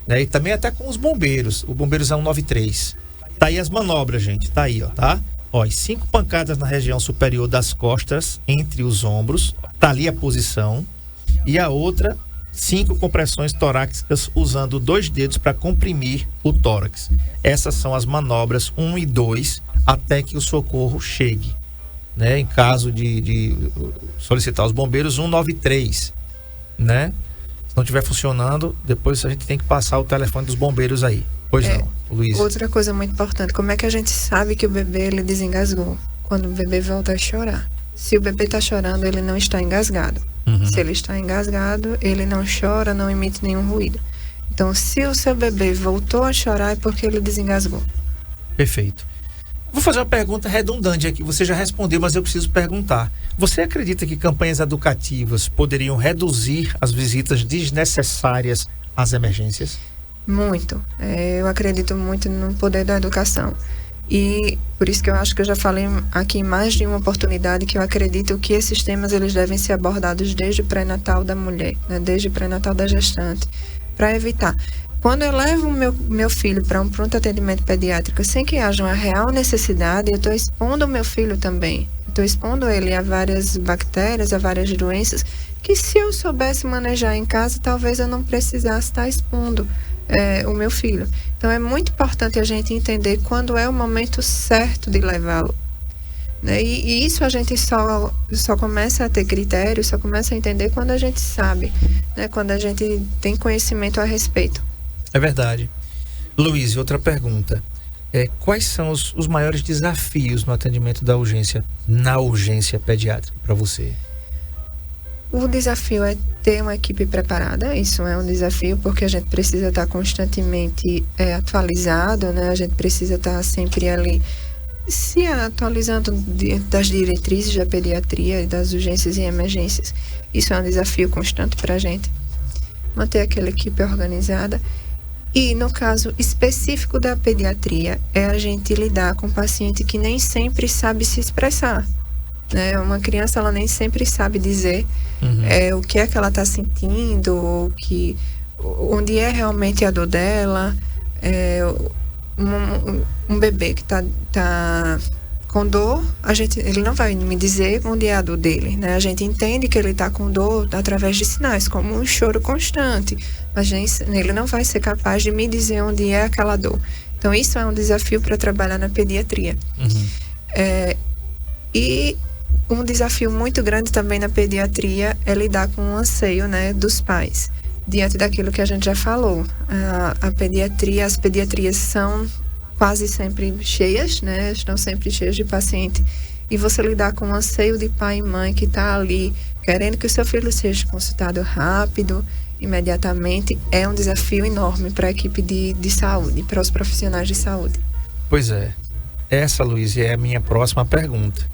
né, e também até com os bombeiros. O Bombeiros é 193. Tá aí as manobras, gente. Tá aí, ó, tá? Ó, 5 pancadas na região superior das costas, entre os ombros. Tá ali a posição. E a outra, 5 compressões torácicas usando 2 dedos para comprimir o tórax. Essas são as manobras 1 e 2 até que o socorro chegue, né? Em caso de solicitar os bombeiros, 193, né? Se não estiver funcionando, depois a gente tem que passar o telefone dos bombeiros aí. Pois não, Luiz. Outra coisa muito importante: como é que a gente sabe que o bebê ele desengasgou? Quando o bebê volta a chorar. Se o bebê está chorando, ele não está engasgado. Se ele está engasgado, ele não chora, não emite nenhum ruído. Então, se o seu bebê voltou a chorar, é porque ele desengasgou. Perfeito. Vou fazer uma pergunta redundante aqui. Você já respondeu, mas eu preciso perguntar. Você acredita que campanhas educativas poderiam reduzir as visitas desnecessárias às emergências? Muito. Eu acredito muito no poder da educação. E por isso que eu acho que eu já falei aqui em mais de uma oportunidade que eu acredito que esses temas eles devem ser abordados desde o pré-natal da mulher, né? Desde o pré-natal da gestante, para evitar. Quando eu levo o meu filho para um pronto atendimento pediátrico sem que haja uma real necessidade, eu estou expondo o meu filho também. Estou expondo ele a várias bactérias, a várias doenças, que se eu soubesse manejar em casa, talvez eu não precisasse estar expondo o meu filho. Então é muito importante a gente entender quando é o momento certo de levá-lo, né? E isso a gente só começa a ter critério, só começa a entender quando a gente sabe, né? Quando a gente tem conhecimento a respeito. É verdade. Luiz, outra pergunta. Quais são os maiores desafios no atendimento da urgência, na urgência pediátrica, para você? O desafio é ter uma equipe preparada, isso é um desafio porque a gente precisa estar constantemente atualizado, né? A gente precisa estar sempre ali se atualizando das diretrizes da pediatria e das urgências e emergências. Isso é um desafio constante para a gente, manter aquela equipe organizada. E no caso específico da pediatria, é a gente lidar com um paciente que nem sempre sabe se expressar, né? Uma criança, ela nem sempre sabe dizer o que é que ela está sentindo, onde é realmente a dor dela. Um bebê que tá com dor, ele não vai me dizer onde é a dor dele, né? A gente entende que ele está com dor através de sinais, como um choro constante, mas ele não vai ser capaz de me dizer onde é aquela dor. Então isso é um desafio para trabalhar na pediatria. E um desafio muito grande também na pediatria é lidar com o anseio, né, dos pais, diante daquilo que a gente já falou. As pediatrias são quase sempre cheias, né? Estão sempre cheias de paciente. E você lidar com o anseio de pai e mãe que está ali querendo que o seu filho seja consultado rápido, imediatamente, é um desafio enorme para a equipe de saúde, para os profissionais de saúde. Pois é. Essa, Luiz, é a minha próxima pergunta.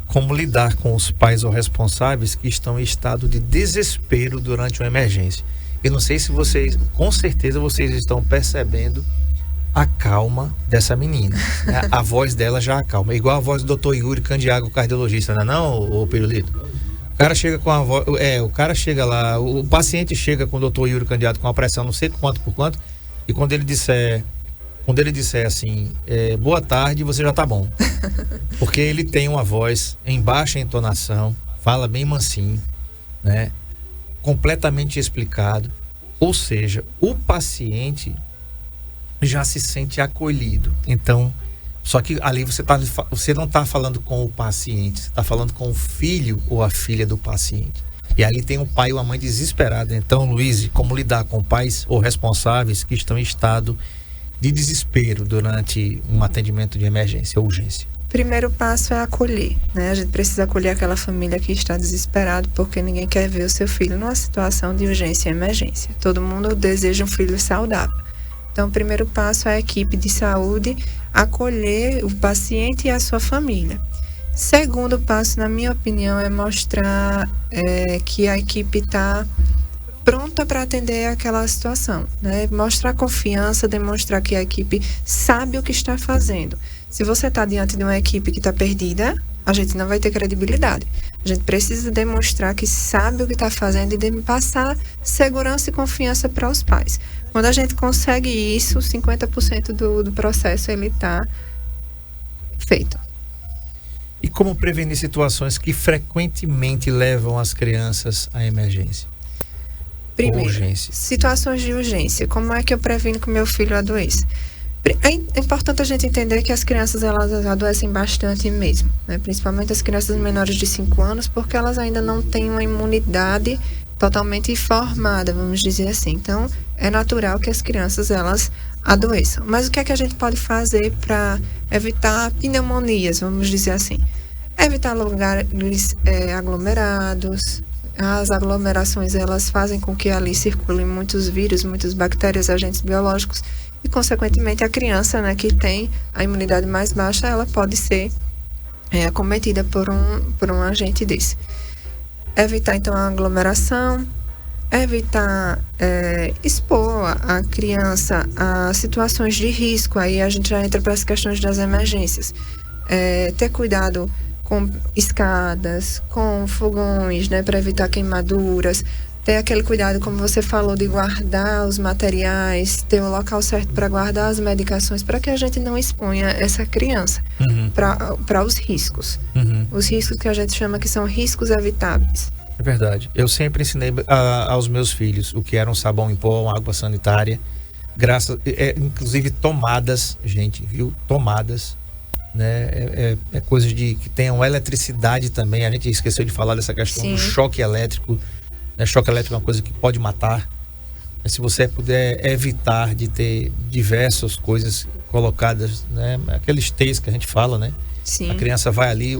Como lidar com os pais ou responsáveis que estão em estado de desespero durante uma emergência? Eu não sei se vocês, com certeza vocês estão percebendo a calma dessa menina. A voz dela já acalma. Igual a voz do Dr. Yuri Candiago, cardiologista, não é não, ô Pirulito? O cara chega com a voz... o cara chega lá, o paciente chega com o Dr. Yuri Candiago com a pressão não sei quanto por quanto, e quando ele disser assim, boa tarde, você já tá bom. Porque ele tem uma voz em baixa entonação, fala bem mansinho, né? Completamente explicado. Ou seja, o paciente já se sente acolhido. Então, só que ali você não está falando com o paciente, você está falando com o filho ou a filha do paciente. E ali tem um pai ou uma mãe desesperada. Então, Luiz, como lidar com pais ou responsáveis que estão em estado de desespero durante um atendimento de emergência ou urgência? Primeiro passo é acolher, né? A gente precisa acolher aquela família que está desesperada porque ninguém quer ver o seu filho numa situação de urgência e emergência. Todo mundo deseja um filho saudável. Então, o primeiro passo é a equipe de saúde acolher o paciente e a sua família. Segundo passo, na minha opinião, é mostrar que a equipe está pronta para atender aquela situação, né? Mostrar confiança, demonstrar que a equipe sabe o que está fazendo. Se você está diante de uma equipe que está perdida, a gente não vai ter credibilidade. A gente precisa demonstrar que sabe o que está fazendo e passar segurança e confiança para os pais. Quando a gente consegue isso, 50% do processo ele está feito. E como prevenir situações que frequentemente levam as crianças à emergência? Primeiro, urgência. Situações de urgência. Como é que eu previno que meu filho adoeça? É importante a gente entender que as crianças elas adoecem bastante mesmo, né? Principalmente as crianças menores de 5 anos, porque elas ainda não têm uma imunidade totalmente formada, vamos dizer assim. Então, é natural que as crianças elas adoeçam. Mas o que é que a gente pode fazer para evitar pneumonias, vamos dizer assim? Evitar lugares aglomerados. As aglomerações elas fazem com que ali circulem muitos vírus, muitas bactérias, agentes biológicos e, consequentemente, a criança, né, que tem a imunidade mais baixa, ela pode ser acometida por um agente desse. Evitar, então, a aglomeração, evitar expor a criança a situações de risco. Aí a gente já entra para as questões das emergências. Ter cuidado com escadas, com fogões, né, para evitar queimaduras. Ter aquele cuidado, como você falou, de guardar os materiais, ter o local certo para guardar as medicações, para que a gente não exponha essa criança para os riscos. Os riscos que a gente chama que são riscos evitáveis. É verdade. Eu sempre ensinei aos meus filhos o que era um sabão em pó, uma água sanitária, inclusive tomadas, gente, viu? Tomadas, né? Coisas que tenham eletricidade também. A gente esqueceu de falar dessa questão do choque elétrico. Choque elétrico é uma coisa que pode matar. Mas se você puder evitar de ter diversas coisas colocadas, né? Aqueles T's que a gente fala, né? Sim. A criança vai ali,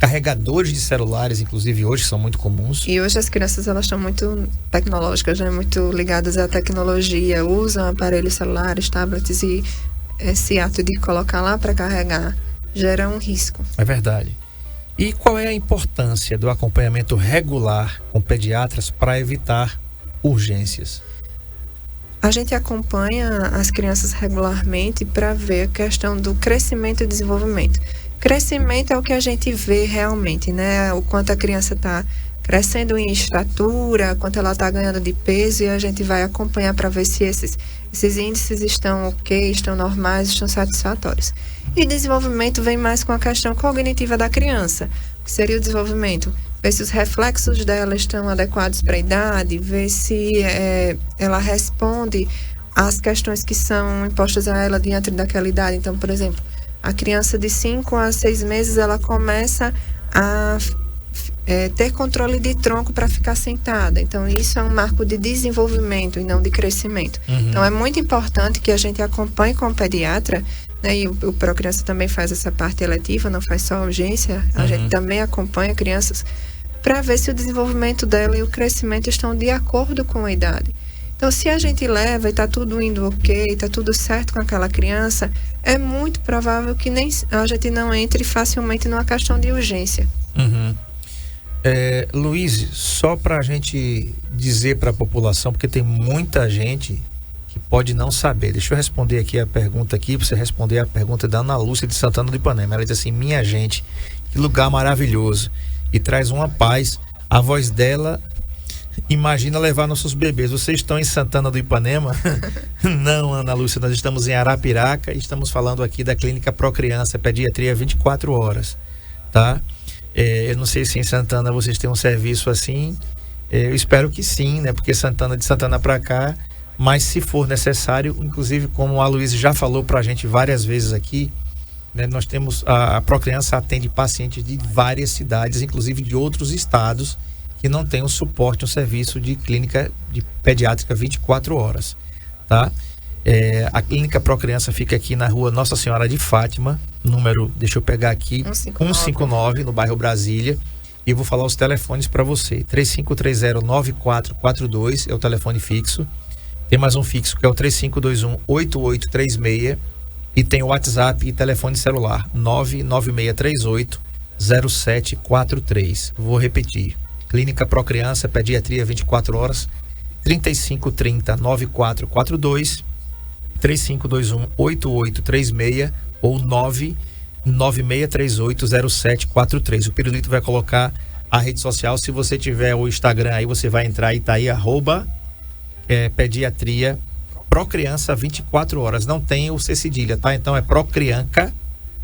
carregadores de celulares, inclusive hoje, são muito comuns. E hoje as crianças, elas estão muito tecnológicas, né? Muito ligadas à tecnologia, usam aparelhos celulares, tablets, e esse ato de colocar lá para carregar gera um risco. É verdade. E qual é a importância do acompanhamento regular com pediatras para evitar urgências? A gente acompanha as crianças regularmente para ver a questão do crescimento e desenvolvimento. Crescimento é o que a gente vê realmente, né? O quanto a criança está crescendo em estatura, quanto ela está ganhando de peso, e a gente vai acompanhar para ver se esses índices estão ok, estão normais, estão satisfatórios. E desenvolvimento vem mais com a questão cognitiva da criança, que seria o desenvolvimento. Ver se os reflexos dela estão adequados para a idade, ver se ela responde às questões que são impostas a ela diante daquela idade. Então, por exemplo, a criança de 5 a 6 meses, ela começa a ter controle de tronco para ficar sentada. Então, isso é um marco de desenvolvimento e não de crescimento. Então, é muito importante que a gente acompanhe com o pediatra, né? E o Procriança também faz essa parte eletiva, não faz só urgência. A gente também acompanha crianças para ver se o desenvolvimento dela e o crescimento estão de acordo com a idade. Então, se a gente leva e está tudo indo ok, está tudo certo com aquela criança, é muito provável que a gente não entre facilmente numa questão de urgência. Luiz, só para a gente dizer para a população, porque tem muita gente que pode não saber. Deixa eu responder aqui a pergunta aqui, para você responder a pergunta da Ana Lúcia de Santana do Ipanema. Ela diz assim: minha gente, que lugar maravilhoso, e traz uma paz. A voz dela imagina levar nossos bebês. Vocês estão em Santana do Ipanema? Não, Ana Lúcia, nós estamos em Arapiraca e estamos falando aqui da Clínica Procriança, pediatria 24 horas, tá? Eu não sei se em Santana vocês têm um serviço assim, eu espero que sim, né? Porque de Santana para cá, mas se for necessário, inclusive como a Luísa já falou pra gente várias vezes aqui, né? Nós temos, a Procriança atende pacientes de várias cidades, inclusive de outros estados, que não tem o suporte, um serviço de clínica de pediátrica 24 horas, tá? A Clínica Procriança fica aqui na rua Nossa Senhora de Fátima, número, deixa eu pegar aqui, 159, no bairro Brasília, e eu vou falar os telefones para você. 3530-9442 é o telefone fixo. Tem mais um fixo que é o 3521-8836, e tem o WhatsApp e telefone celular 99638-0743. Vou repetir: Clínica Procriança, pediatria 24 horas, 3530-9442, 3521-8836 ou 99638-0743. O Pirulito vai colocar a rede social. Se você tiver o Instagram aí, você vai entrar e tá aí, pediatria Procriança 24 horas. Não tem o C cedilha, tá? Então é Procrianca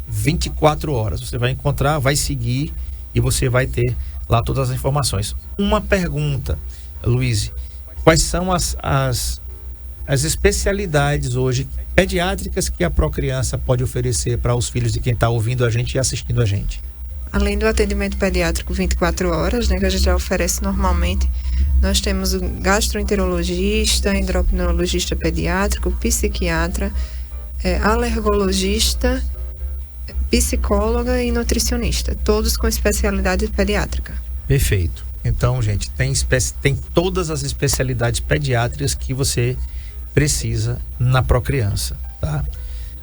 24 horas. Você vai encontrar, vai seguir e você vai ter lá todas as informações. Uma pergunta, Luiz: quais são as especialidades hoje pediátricas que a Procriança pode oferecer para os filhos de quem está ouvindo a gente e assistindo a gente? Além do atendimento pediátrico 24 horas, né, que a gente já oferece normalmente, nós temos o gastroenterologista, endocrinologista pediátrico, psiquiatra, alergologista, psicóloga e nutricionista, todos com especialidade pediátrica. Perfeito. Então, gente, tem todas as especialidades pediátricas que você precisa na Procriança, tá?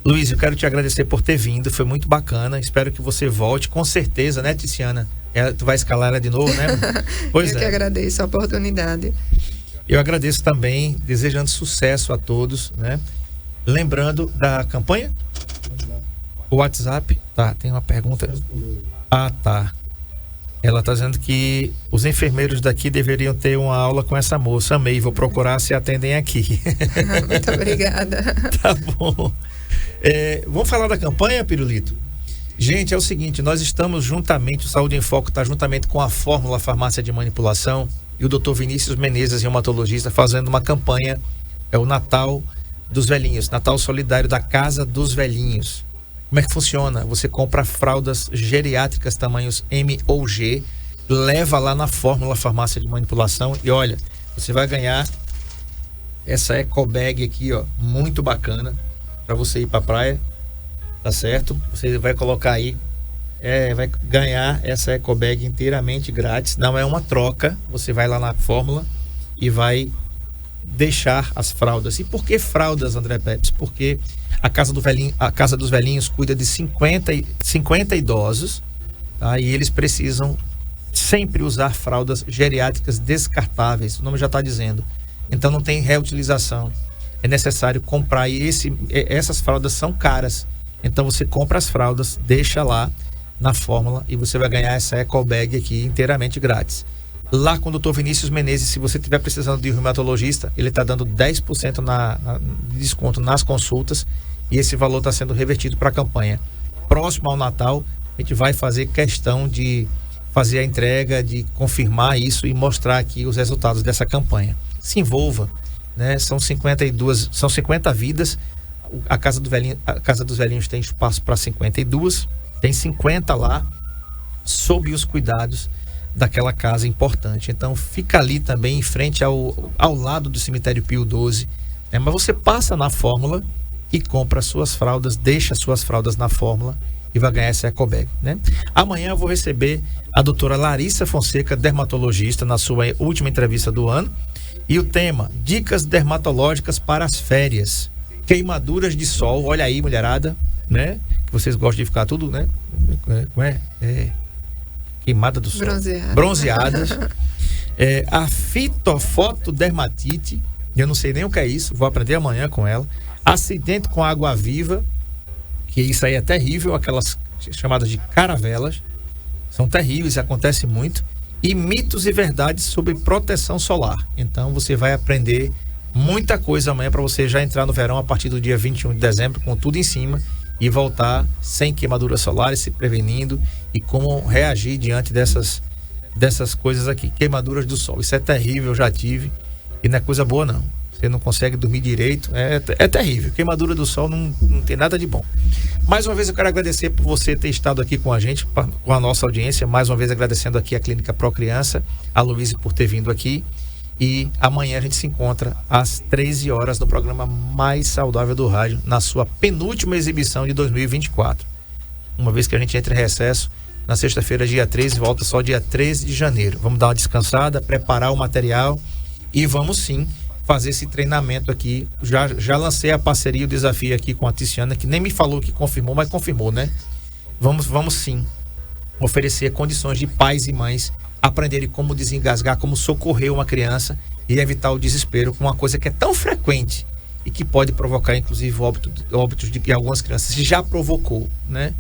Luiz, eu quero te agradecer por ter vindo, foi muito bacana, espero que você volte, com certeza, né, Tiziana? Tu vai escalar ela de novo, né? Pois Eu que agradeço a oportunidade. Eu agradeço também, desejando sucesso a todos, né? Lembrando da campanha? O WhatsApp, tá, tem uma pergunta. Ah, tá. Ela tá dizendo que os enfermeiros daqui deveriam ter uma aula com essa moça. Amei, vou procurar se atendem aqui. Muito obrigada. Tá bom. Vamos falar da campanha, Pirulito? Gente, é o seguinte, nós estamos juntamente, o Saúde em Foco está juntamente com a Fórmula Farmácia de Manipulação e o Dr. Vinícius Menezes, reumatologista, fazendo uma campanha, é o Natal dos Velhinhos, Natal Solidário da Casa dos Velhinhos. Como é que funciona? Você compra fraldas geriátricas tamanhos M ou G, leva lá na Fórmula Farmácia de Manipulação e olha, você vai ganhar essa eco bag aqui, ó, muito bacana, para você ir para a praia, tá certo? Você vai colocar aí, vai ganhar essa eco bag inteiramente grátis, não é uma troca, você vai lá na Fórmula e vai deixar as fraldas. E por que fraldas, André Pepes? Porque a Casa dos Velhinhos cuida de 50 idosos, tá? E eles precisam sempre usar fraldas geriátricas descartáveis, o nome já está dizendo. Então não tem reutilização. É necessário comprar e essas fraldas são caras. Então você compra as fraldas, deixa lá na Fórmula e você vai ganhar essa eco bag aqui inteiramente grátis. Lá com o Dr. Vinícius Menezes, se você estiver precisando de um reumatologista, ele está dando 10% de desconto nas consultas e esse valor está sendo revertido para a campanha. Próximo ao Natal, a gente vai fazer questão de fazer a entrega, de confirmar isso e mostrar aqui os resultados dessa campanha. Se envolva, né? São 50 vidas. A Casa dos Velhinhos tem espaço para 52, tem 50 lá, sob os cuidados daquela casa importante. Então fica ali também em frente ao lado do cemitério Pio XII, né? Mas você passa na Fórmula e compra suas fraldas, deixa suas fraldas na Fórmula e vai ganhar essa ecobag, né? Amanhã eu vou receber a doutora Larissa Fonseca, dermatologista, na sua última entrevista do ano, e o tema: dicas dermatológicas para as férias. Queimaduras de sol, olha aí, mulherada, né? Que vocês gostam de ficar tudo, né? Como é? Queimada do sol. Bronzeadas. A fitofotodermatite, eu não sei nem o que é isso, vou aprender amanhã com ela. Acidente com água viva, que isso aí é terrível, aquelas chamadas de caravelas, são terríveis, acontece muito. E mitos e verdades sobre proteção solar. Então você vai aprender muita coisa amanhã para você já entrar no verão a partir do dia 21 de dezembro com tudo em cima e voltar sem queimaduras solares, se prevenindo e como reagir diante dessas coisas aqui, queimaduras do sol. Isso é terrível, eu já tive e não é coisa boa não. Você não consegue dormir direito, é terrível. Queimadura do sol não tem nada de bom. Mais uma vez eu quero agradecer por você ter estado aqui com a gente, com a nossa audiência, mais uma vez agradecendo aqui a Clínica Pro Criança, a Luíse por ter vindo aqui. E amanhã a gente se encontra às 13 horas no programa mais saudável do rádio, na sua penúltima exibição de 2024. Uma vez que a gente entra em recesso, na sexta-feira, dia 13, volta só dia 13 de janeiro. Vamos dar uma descansada, preparar o material e vamos sim fazer esse treinamento aqui. Já lancei a parceria, o desafio aqui com a Tiziana, que nem me falou que confirmou, mas confirmou, né? Vamos sim oferecer condições de pais e mães aprenderem como desengasgar, como socorrer uma criança e evitar o desespero com uma coisa que é tão frequente e que pode provocar inclusive óbitos de algumas crianças. Já provocou, né?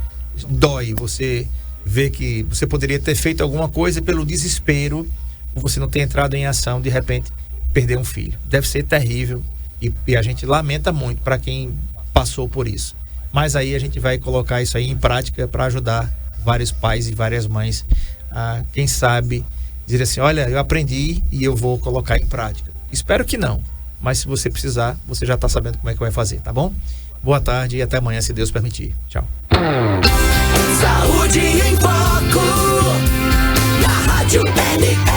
Dói, você vê que você poderia ter feito alguma coisa pelo desespero, você não ter entrado em ação, de repente perder um filho. Deve ser terrível e a gente lamenta muito para quem passou por isso. Mas aí a gente vai colocar isso aí em prática para ajudar vários pais e várias mães a, quem sabe, dizer assim, olha, eu aprendi e eu vou colocar em prática. Espero que não, mas se você precisar, você já está sabendo como é que vai fazer, tá bom? Boa tarde e até amanhã, se Deus permitir. Tchau. Saúde em Foco, na Rádio Pelican.